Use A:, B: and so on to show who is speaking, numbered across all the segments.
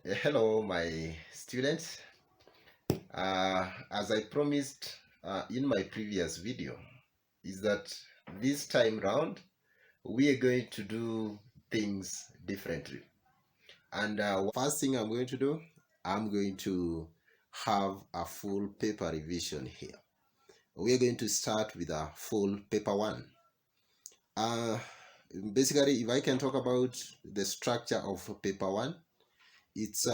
A: Hello, my students. As I promised in my previous video, is that this time round we are going to do things differently. And first thing I'm going to do, I'm going to have a full paper revision here. We are going to start with a full paper one. Uh, Basically, if I can talk about the structure of paper one, it's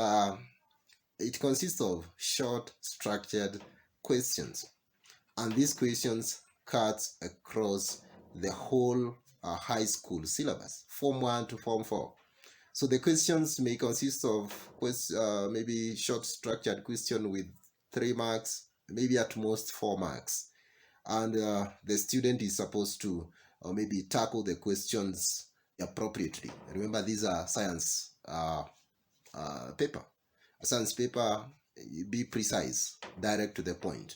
A: it consists of short, structured questions, and these questions cut across the whole high school syllabus, Form 1 to Form 4. So the questions may consist of maybe short, structured question with 3 marks, maybe at most 4 marks, and the student is supposed to maybe tackle the questions appropriately. Remember, these are science paper. A science paper, be precise, direct to the point.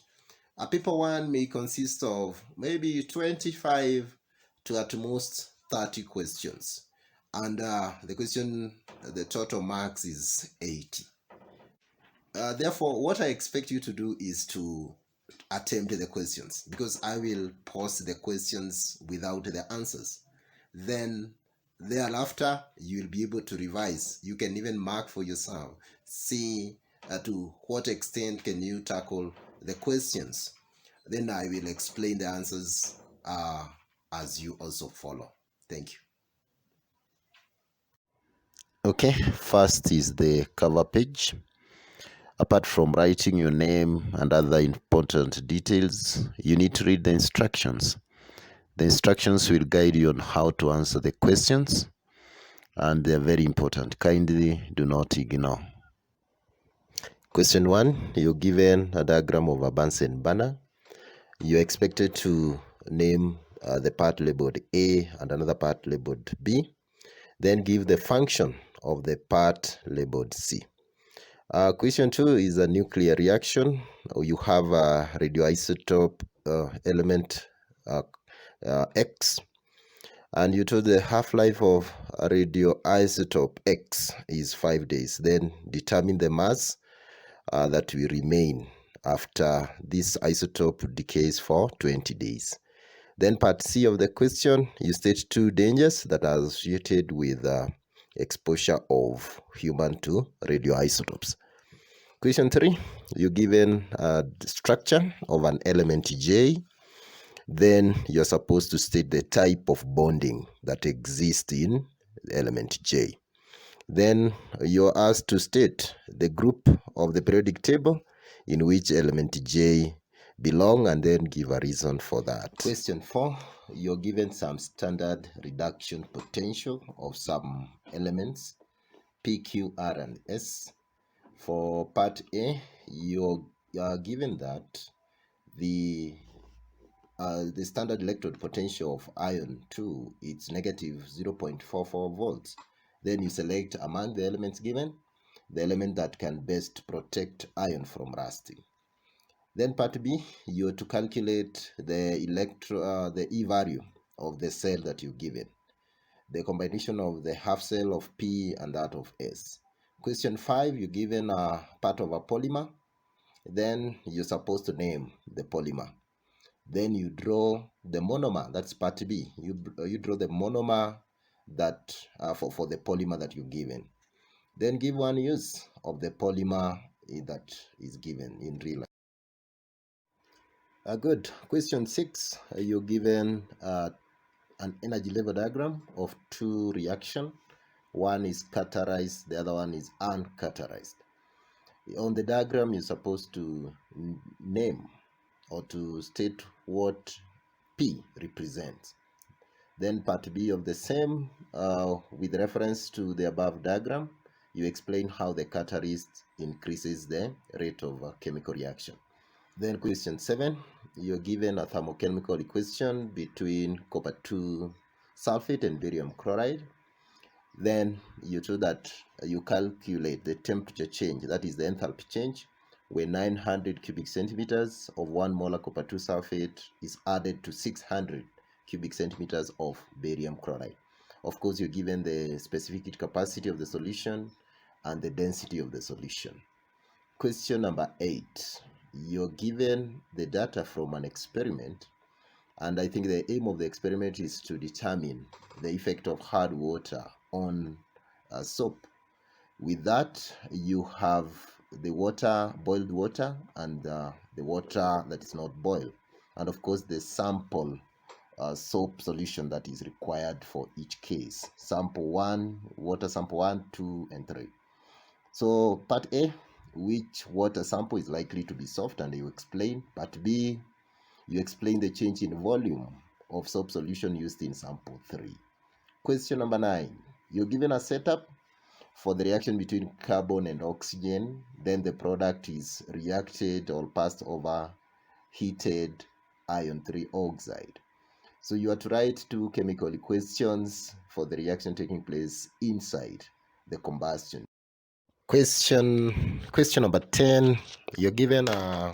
A: A paper one may consist of maybe 25 to at most 30 questions. And the total marks is 80. Therefore, what I expect you to do is to attempt the questions, because I will post the questions without the answers. Then thereafter, you will be able to revise. You can even mark for yourself, see to what extent can you tackle the questions. Then I will explain the answers as you also follow. Thank you. Okay, first is the cover page. Apart from writing your name and other important details, you need to read the instructions. The instructions will guide you on how to answer the questions, and they are very important. Kindly do not ignore. Question 1, you're given a diagram of a Bunsen burner. You're expected to name the part labeled A and another part labeled B. Then give the function of the part labeled C. Question 2 is a nuclear reaction. You have a radioisotope element X, and you told the half-life of a radioisotope X is 5 days. Then determine the mass that will remain after this isotope decays for 20 days. Then part C of the question, you state 2 dangers that are associated with exposure of human to radioisotopes. Question 3, you're given a structure of an element J. Then you're supposed to state the type of bonding that exists in the element J. Then you're asked to state the group of the periodic table in which element J belong, and then give a reason for that. Question 4, you're given some standard reduction potential of some elements P, Q, R, and S. For part A, you are given that the standard electrode potential of ion 2 is negative 0.44 volts. Then you select among the elements given the element that can best protect ion from rusting. Then part B, you are to calculate the E value of the cell that you've given, the combination of the half cell of P and that of S. Question 5, you're given a part of a polymer. Then you're supposed to name the polymer. Then you draw the monomer, that's part B. You draw the monomer that for the polymer that you're given. Then give one use of the polymer that is given in real life. Good. Question 6, you're given an energy level diagram of 2 reactions. One is catalyzed, the other one is uncatalyzed. On the diagram, you're supposed to name or to state what P represents. Then part B of the same, with reference to the above diagram, you explain how the catalyst increases the rate of chemical reaction. Then question 7, you're given a thermochemical equation between copper 2 sulfate and barium chloride. Then you do that you calculate the temperature change, that is the enthalpy change, where 900 cubic centimeters of 1 molar copper 2 sulfate is added to 600 cubic centimeters of barium chloride. Of course, you're given the specific heat capacity of the solution and the density of the solution. Question number 8. You're given the data from an experiment, and I think the aim of the experiment is to determine the effect of hard water on soap. With that, you have the water, boiled water, and the water that is not boiled, and of course the sample soap solution that is required for each case. Sample 1, water sample 1, 2, and 3. So part A, which water sample is likely to be soft, and you explain. Part B, you explain the change in volume of soap solution used in sample 3. Question number 9, you're given a setup for the reaction between carbon and oxygen. Then the product is reacted or passed over heated iron 3 oxide. So you are to write 2 chemical equations for the reaction taking place inside the combustion. Question number 10. You're given a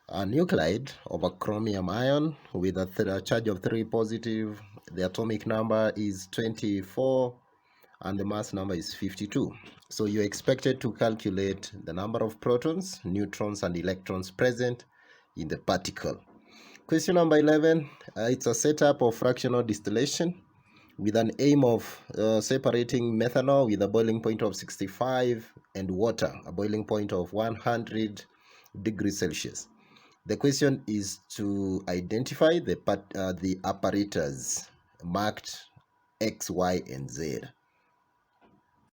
A: nuclide of a chromium ion with a charge of 3 positive. The atomic number is 24 and the mass number is 52. So you're expected to calculate the number of protons, neutrons, and electrons present in the particle. Question number 11, it's a setup of fractional distillation with an aim of separating methanol with a boiling point of 65 and water, a boiling point of 100 degrees Celsius. The question is to identify the apparatus marked X, Y, and Z.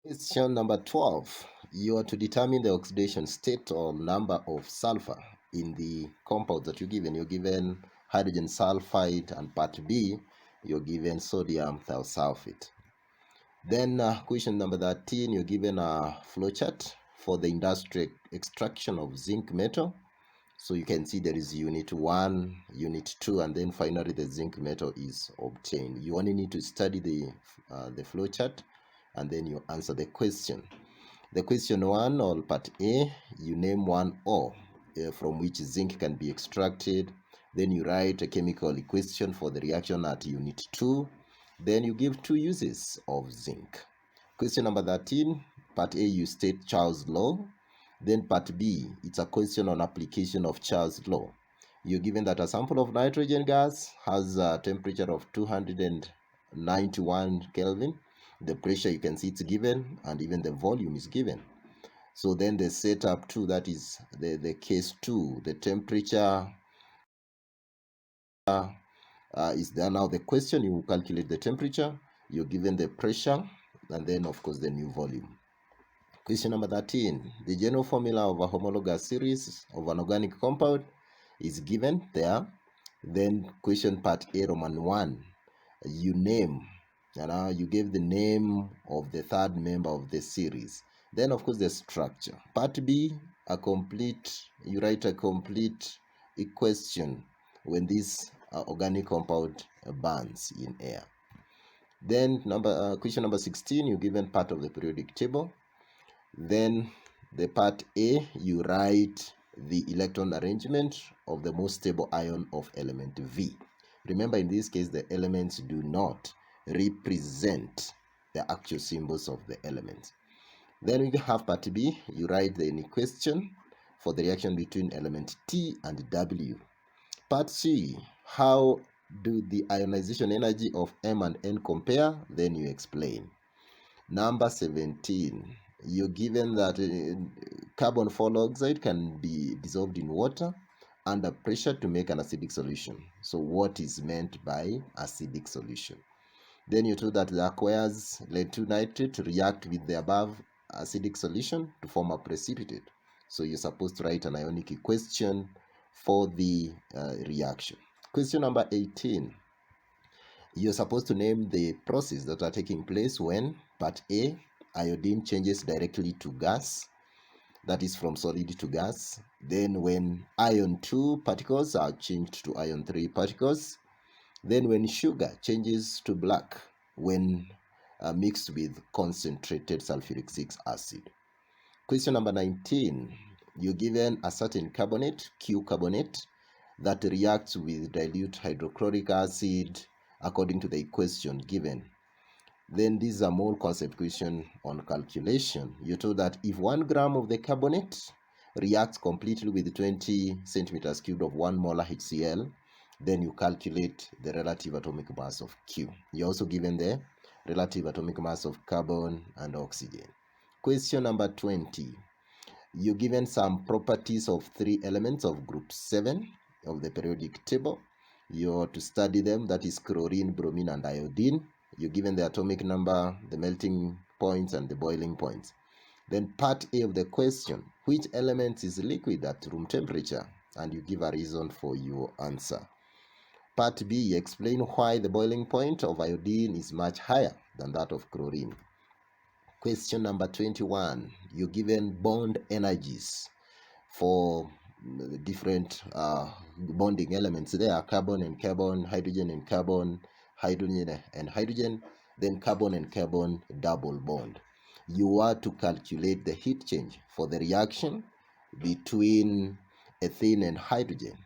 A: Question number 12. You are to determine the oxidation state or number of sulfur in the compound that you're given. You're given hydrogen sulfide, and part B, you're given sodium thiosulfate. Then question number 13, you're given a flowchart for the industrial extraction of zinc metal. So you can see there is unit 1, unit 2, and then finally the zinc metal is obtained. You only need to study the flowchart and then you answer the question. The question 1, or part A, you name one ore from which zinc can be extracted. Then you write a chemical equation for the reaction at unit 2. Then you give 2 uses of zinc. Question number 13, part A, you state Charles' law. Then part B, it's a question on application of Charles' law. You're given that a sample of nitrogen gas has a temperature of 291 Kelvin. The pressure, you can see it's given, and even the volume is given. So then the setup 2, that is the case 2, the temperature is there. Now the question, you calculate the temperature, you're given the pressure, and then of course the new volume. Question number 13, the general formula of a homologous series of an organic compound is given there. Then question part A, Roman 1, you name, you gave the name of the third member of the series. Then of course the structure. Part B, you write a complete equation when this organic compound burns in air. Then question number 16, you given part of the periodic table. Then the part A, you write the electron arrangement of the most stable ion of element V. Remember, in this case, the elements do not represent the actual symbols of the elements. Then we have part B, you write the equation for the reaction between element T and W. Part C, how do the ionization energy of M and N compare? Then you explain. Number 17, you're given that carbon dioxide can be dissolved in water under pressure to make an acidic solution. So what is meant by acidic solution? Then you're told that the aqueous lead-2 nitrate react with the above acidic solution to form a precipitate. So you're supposed to write an ionic equation for the reaction. Question number 18. You're supposed to name the process that are taking place when part A, iodine changes directly to gas, that is from solid to gas. Then when iron 2 particles are changed to iron 3 particles. Then when sugar changes to black when mixed with concentrated sulfuric 6 acid. Question number 19. You're given a certain carbonate, Q carbonate, that reacts with dilute hydrochloric acid according to the equation given. Then this is a mole concept question on calculation. You're told that if 1 gram of the carbonate reacts completely with 20 centimeters cubed of 1 molar HCl, then you calculate the relative atomic mass of Q. You're also given the relative atomic mass of carbon and oxygen. Question number 20. You're given some properties of 3 elements of group 7 of the periodic table. You're to study them, that is chlorine, bromine, and iodine. You're given the atomic number, the melting points, and the boiling points. Then part A of the question, which element is liquid at room temperature? And you give a reason for your answer. Part B, you explain why the boiling point of iodine is much higher than that of chlorine. Question number 21, you're given bond energies for the different bonding elements. There are carbon and carbon, hydrogen and carbon, hydrogen and hydrogen, then carbon and carbon double bond. You are to calculate the heat change for the reaction between ethene and hydrogen.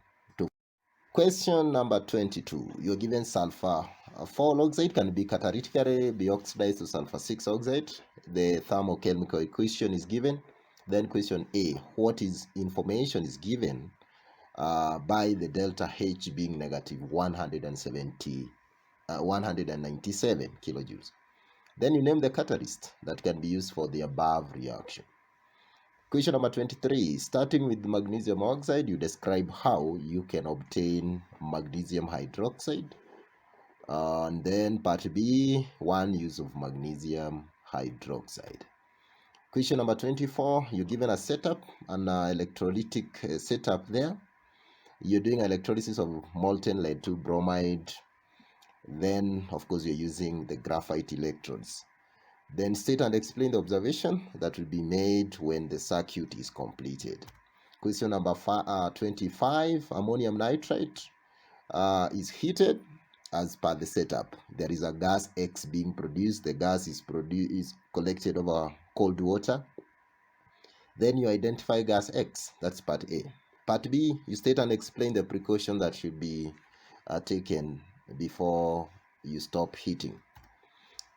A: Question number 22. You're given sulfur 4 oxide can be catalytically be oxidized to sulfur 6 oxide. The thermochemical equation is given. Then question A. What is information is given by the delta H being negative 197 kilojoules. Then you name the catalyst that can be used for the above reaction. Question number 23. Starting with magnesium oxide, you describe how you can obtain magnesium hydroxide. And then part B, 1 use of magnesium hydroxide. Question number 24. You're given a setup, an electrolytic setup there. You're doing electrolysis of molten lead to bromide. Then, of course, you're using the graphite electrodes. Then state and explain the observation that will be made when the circuit is completed. Question number 25. Ammonium nitrate is heated as per the setup. There is a gas X being produced. The gas is collected over cold water. Then you identify gas X. That's part A. Part B, you state and explain the precaution that should be taken before you stop heating.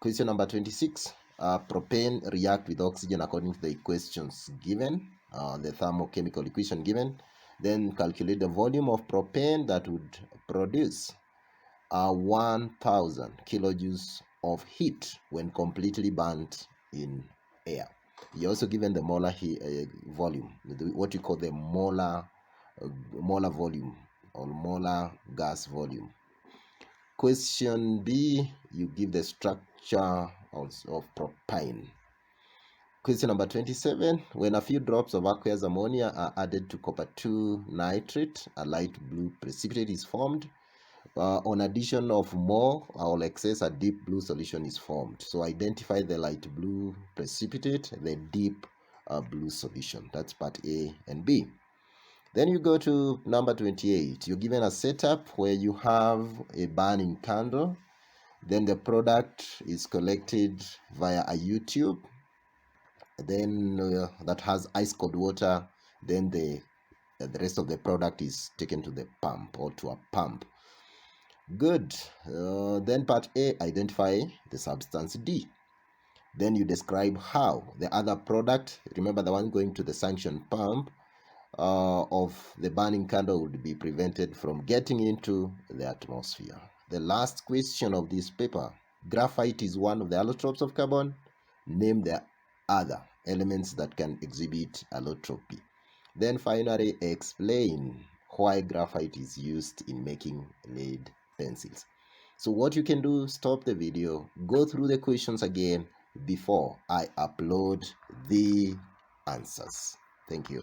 A: Question number 26. Propane react with oxygen according to the equations given, the thermochemical equation given. Then calculate the volume of propane that would produce 1000 kilojoules of heat when completely burnt in air. You're also given the molar volume, what you call the molar volume or molar gas volume. Question B, you give the structure of propane. Question number 27. When a few drops of aqueous ammonia are added to copper 2 nitrate, a light blue precipitate is formed. On addition of more or excess, a deep blue solution is formed. So identify the light blue precipitate, the deep blue solution. That's part A and B. Then you go to number 28. You're given a setup where you have a burning candle. Then the product is collected via a U-tube. Then that has ice cold water. Then the rest of the product is taken to the pump or to a pump. Good. Then part A, identify the substance D. Then you describe how the other product, remember the one going to the suction pump, of the burning candle would be prevented from getting into the atmosphere. The last question of this paper, graphite is one of the allotropes of carbon. Name the other elements that can exhibit allotropy. Then finally, explain why graphite is used in making lead pencils. So what you can do, stop the video, go through the questions again before I upload the answers. Thank you.